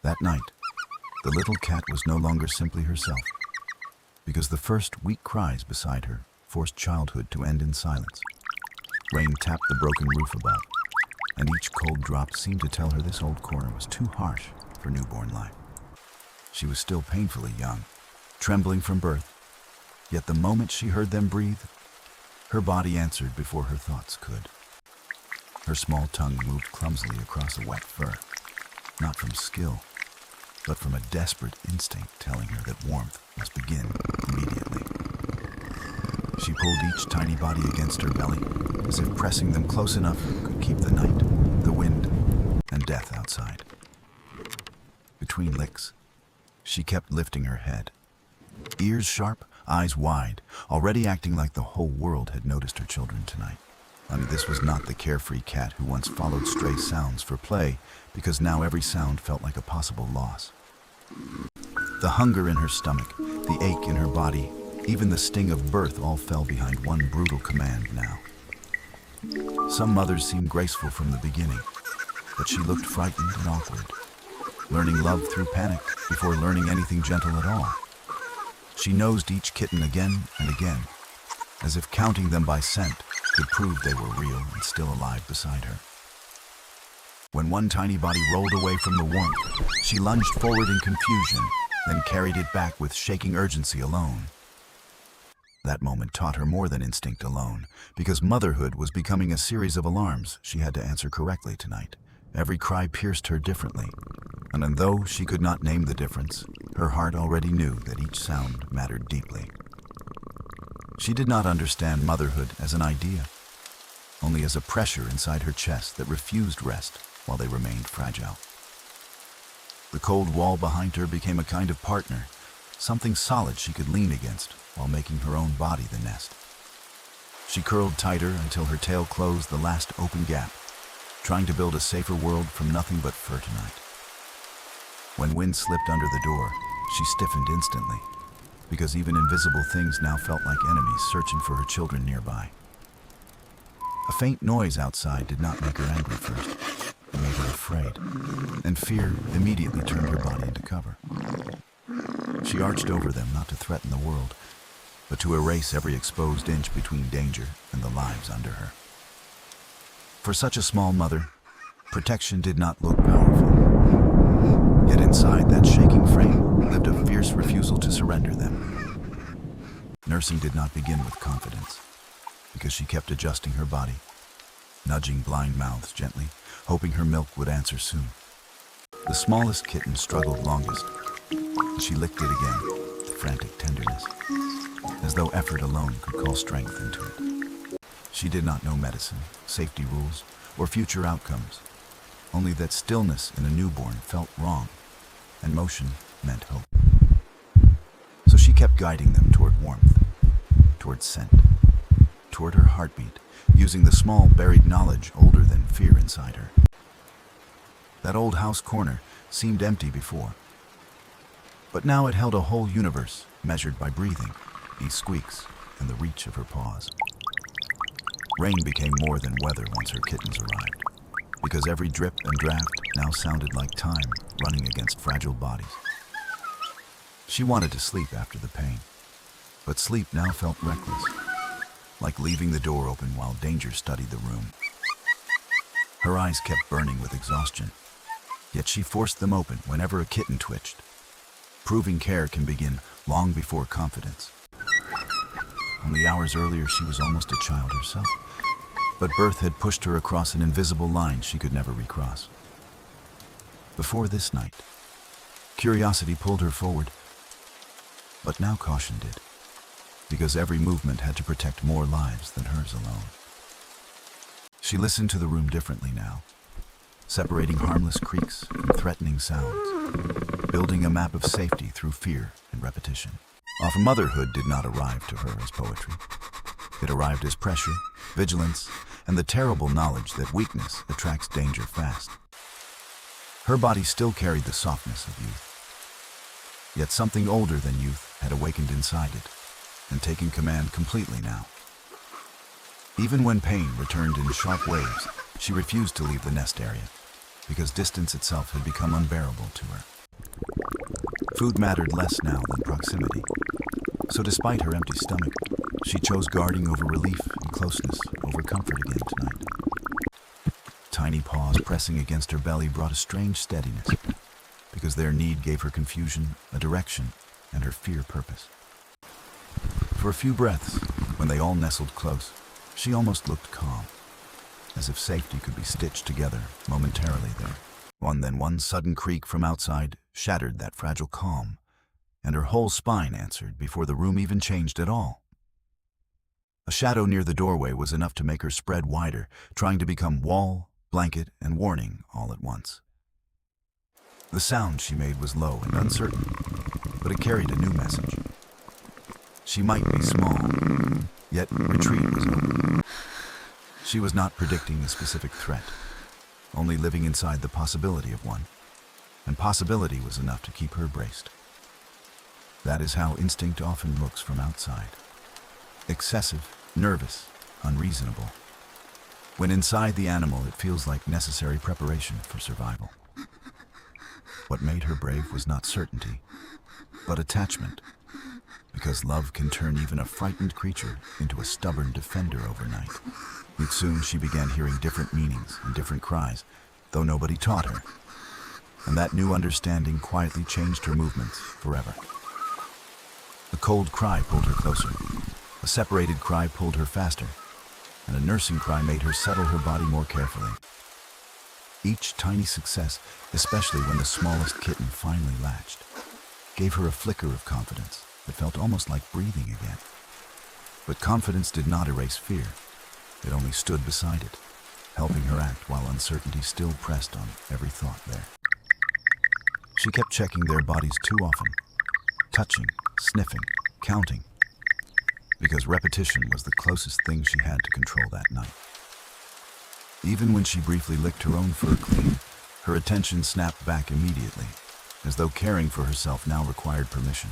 That night, the little cat was no longer simply herself, because the first weak cries beside her forced childhood to end in silence. Rain tapped the broken roof above, and each cold drop seemed to tell her this old corner was too harsh for newborn life. She was still painfully young, trembling from birth, yet the moment she heard them breathe, her body answered before her thoughts could. Her small tongue moved clumsily across a wet fur, not from skill, but from a desperate instinct telling her that warmth must begin immediately. She pulled each tiny body against her belly, as if pressing them close enough could keep the night, the wind, and death outside. Between licks, she kept lifting her head, ears sharp, eyes wide, already acting like the whole world had noticed her children tonight. This was not the carefree cat who once followed stray sounds for play, because now every sound felt like a possible loss. The hunger in her stomach, the ache in her body, even the sting of birth all fell behind one brutal command now. Some mothers seemed graceful from the beginning, but she looked frightened and awkward, learning love through panic before learning anything gentle at all. She nosed each kitten again and again, as if counting them by scent could prove they were real and still alive beside her. When one tiny body rolled away from the warmth, she lunged forward in confusion, then carried it back with shaking urgency alone. That moment taught her more than instinct alone, because motherhood was becoming a series of alarms she had to answer correctly tonight. Every cry pierced her differently, and though she could not name the difference, her heart already knew that each sound mattered deeply. She did not understand motherhood as an idea, only as a pressure inside her chest that refused rest while they remained fragile. The cold wall behind her became a kind of partner, something solid she could lean against while making her own body the nest. She curled tighter until her tail closed the last open gap, trying to build a safer world from nothing but fur tonight. When wind slipped under the door, she stiffened instantly, because even invisible things now felt like enemies searching for her children nearby. A faint noise outside did not make her angry first. It made her afraid, and fear immediately turned her body into cover. She arched over them not to threaten the world, but to erase every exposed inch between danger and the lives under her. For such a small mother, protection did not look powerful. Yet inside that shaking frame lived a fierce refusal to surrender them. Nursing did not begin with confidence, because she kept adjusting her body, nudging blind mouths gently, hoping her milk would answer soon. The smallest kitten struggled longest, and she licked it again with frantic tenderness, as though effort alone could call strength into it. She did not know medicine, safety rules, or future outcomes, only that stillness in a newborn felt wrong, and motion meant hope. So she kept guiding them toward warmth, toward scent, toward her heartbeat, using the small buried knowledge older than fear inside her. That old house corner seemed empty before, but now it held a whole universe measured by breathing, these squeaks, and the reach of her paws. Rain became more than weather once her kittens arrived, because every drip and draft now sounded like time running against fragile bodies. She wanted to sleep after the pain, but sleep now felt reckless, like leaving the door open while danger studied the room. Her eyes kept burning with exhaustion, yet she forced them open whenever a kitten twitched, proving care can begin long before confidence. Only hours earlier she was almost a child herself, but birth had pushed her across an invisible line she could never recross. Before this night, curiosity pulled her forward, but now caution did, because every movement had to protect more lives than hers alone. She listened to the room differently now, separating harmless creaks from threatening sounds, building a map of safety through fear and repetition. Motherhood did not arrive to her as poetry. It arrived as pressure, vigilance, and the terrible knowledge that weakness attracts danger fast. Her body still carried the softness of youth, yet something older than youth had awakened inside it and taken command completely now. Even when pain returned in sharp waves, she refused to leave the nest area, because distance itself had become unbearable to her. Food mattered less now than proximity. So despite her empty stomach, she chose guarding over relief and closeness over comfort again tonight. Tiny paws pressing against her belly brought a strange steadiness, because their need gave her confusion a direction and her fear purpose. For a few breaths, when they all nestled close, she almost looked calm, as if safety could be stitched together momentarily there. One sudden creak from outside shattered that fragile calm, and her whole spine answered before the room even changed at all. A shadow near the doorway was enough to make her spread wider, trying to become wall, blanket, and warning all at once. The sound she made was low and uncertain, but it carried a new message. She might be small, yet retreat was open. She was not predicting a specific threat, only living inside the possibility of one, and possibility was enough to keep her braced. That is how instinct often looks from outside. Excessive, nervous, unreasonable. When inside the animal, it feels like necessary preparation for survival. What made her brave was not certainty, but attachment, because love can turn even a frightened creature into a stubborn defender overnight. Yet soon she began hearing different meanings and different cries, though nobody taught her. And that new understanding quietly changed her movements forever. A cold cry pulled her closer. A separated cry pulled her faster, and a nursing cry made her settle her body more carefully. Each tiny success, especially when the smallest kitten finally latched, gave her a flicker of confidence that felt almost like breathing again. But confidence did not erase fear. It only stood beside it, helping her act while uncertainty still pressed on every thought there. She kept checking their bodies too often, touching, sniffing, counting, because repetition was the closest thing she had to control that night. Even when she briefly licked her own fur clean, her attention snapped back immediately, as though caring for herself now required permission.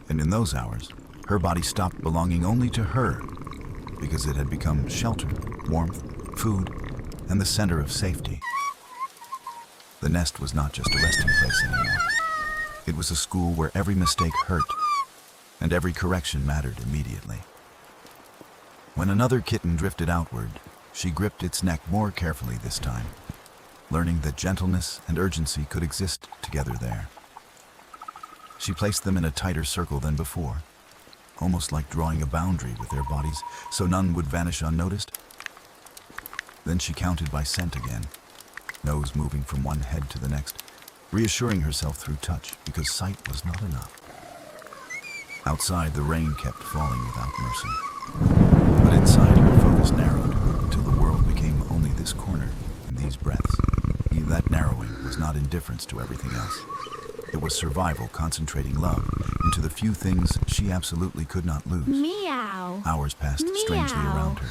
And in those hours, her body stopped belonging only to her, because it had become shelter, warmth, food, and the center of safety. The nest was not just a resting place anymore. It was a school where every mistake hurt, and every correction mattered immediately. When another kitten drifted outward, she gripped its neck more carefully this time, learning that gentleness and urgency could exist together there. She placed them in a tighter circle than before, almost like drawing a boundary with their bodies so none would vanish unnoticed. Then she counted by scent again, nose moving from one head to the next, reassuring herself through touch because sight was not enough. Outside, the rain kept falling without mercy, but inside her focus narrowed until the world became only this corner and these breaths. That narrowing was not indifference to everything else. It was survival concentrating love into the few things she absolutely could not lose. Meow. Hours passed Meow. strangely around her,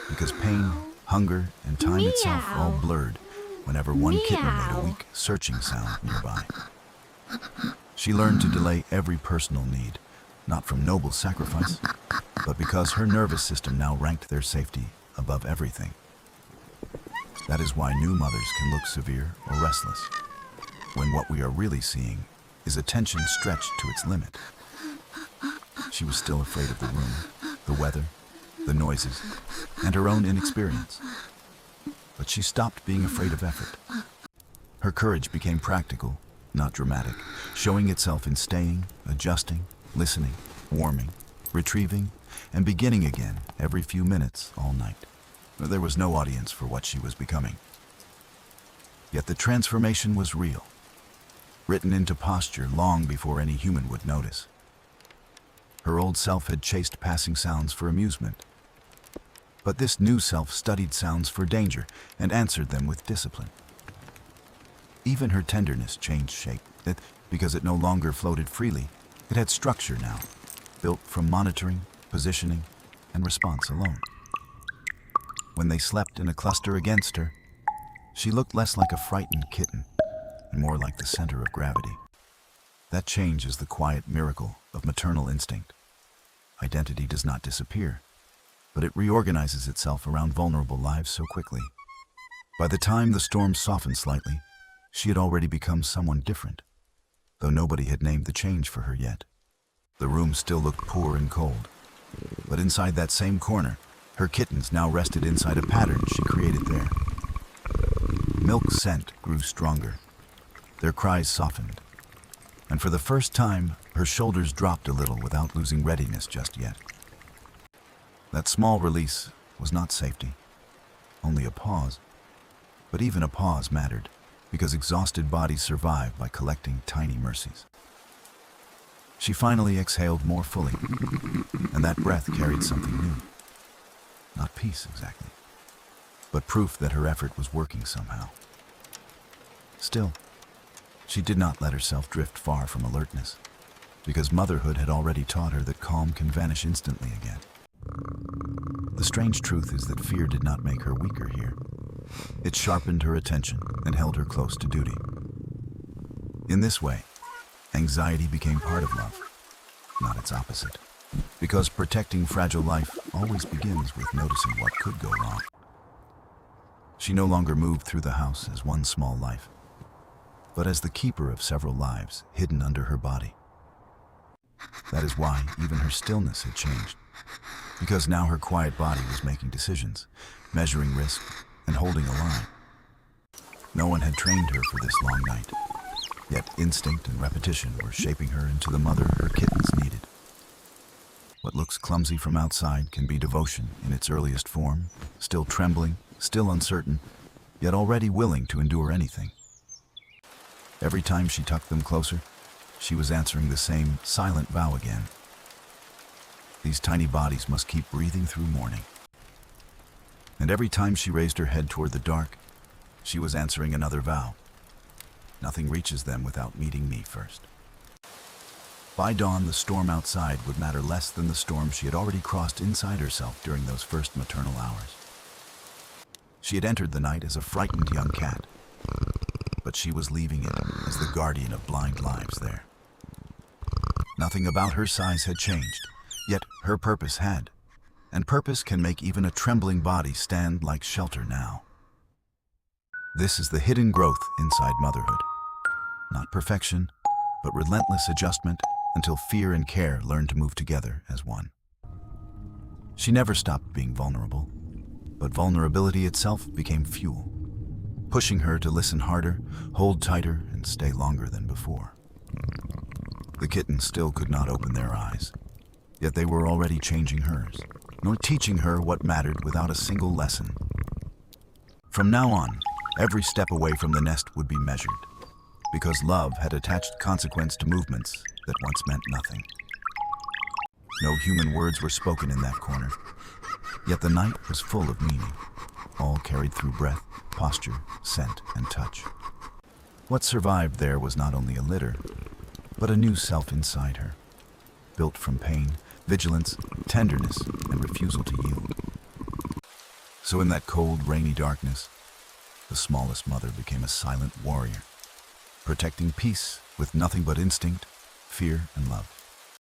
because pain, hunger, and time itself all Meow. blurred whenever one kitten made a Meow. weak, searching sound nearby. She learned to delay every personal need, not from noble sacrifice, but because her nervous system now ranked their safety above everything. That is why new mothers can look severe or restless, when what we are really seeing is attention stretched to its limit. She was still afraid of the room, the weather, the noises, and her own inexperience. But she stopped being afraid of effort. Her courage became practical, not dramatic, showing itself in staying, adjusting, listening, warming, retrieving, and beginning again every few minutes all night. There was no audience for what she was becoming. Yet the transformation was real, written into posture long before any human would notice. Her old self had chased passing sounds for amusement, but this new self studied sounds for danger and answered them with discipline. Even her tenderness changed shape, because it no longer floated freely. It had structure now, built from monitoring, positioning, and response alone. When they slept in a cluster against her, she looked less like a frightened kitten and more like the center of gravity. That change is the quiet miracle of maternal instinct. Identity does not disappear, but it reorganizes itself around vulnerable lives so quickly. By the time the storm softened slightly, she had already become someone different, though nobody had named the change for her yet. The room still looked poor and cold, but inside that same corner, her kittens now rested inside a pattern she created there. Milk's scent grew stronger. Their cries softened, and for the first time, her shoulders dropped a little without losing readiness just yet. That small release was not safety, only a pause. But even a pause mattered, because exhausted bodies survive by collecting tiny mercies. She finally exhaled more fully, and that breath carried something new. Not peace exactly, but proof that her effort was working somehow. Still, she did not let herself drift far from alertness, because motherhood had already taught her that calm can vanish instantly again. The strange truth is that fear did not make her weaker here. It sharpened her attention and held her close to duty. In this way, anxiety became part of love, not its opposite, because protecting fragile life always begins with noticing what could go wrong. She no longer moved through the house as one small life, but as the keeper of several lives hidden under her body. That is why even her stillness had changed, because now her quiet body was making decisions, measuring risk, and holding a line. No one had trained her for this long night, yet instinct and repetition were shaping her into the mother her kittens needed. What looks clumsy from outside can be devotion in its earliest form, still trembling, still uncertain, yet already willing to endure anything. Every time she tucked them closer, she was answering the same silent vow again. These tiny bodies must keep breathing through morning. And every time she raised her head toward the dark, she was answering another vow. Nothing reaches them without meeting me first. By dawn, the storm outside would matter less than the storm she had already crossed inside herself during those first maternal hours. She had entered the night as a frightened young cat, but she was leaving it as the guardian of blind lives there. Nothing about her size had changed, yet her purpose had. And purpose can make even a trembling body stand like shelter now. This is the hidden growth inside motherhood. Not perfection, but relentless adjustment until fear and care learn to move together as one. She never stopped being vulnerable, but vulnerability itself became fuel, pushing her to listen harder, hold tighter, and stay longer than before. The kittens still could not open their eyes, yet they were already changing hers, nor teaching her what mattered without a single lesson. From now on, every step away from the nest would be measured, because love had attached consequence to movements that once meant nothing. No human words were spoken in that corner, yet the night was full of meaning, all carried through breath, posture, scent, and touch. What survived there was not only a litter, but a new self inside her, built from pain, vigilance, tenderness, and refusal to yield. So in that cold, rainy darkness, the smallest mother became a silent warrior, protecting peace with nothing but instinct, fear, and love.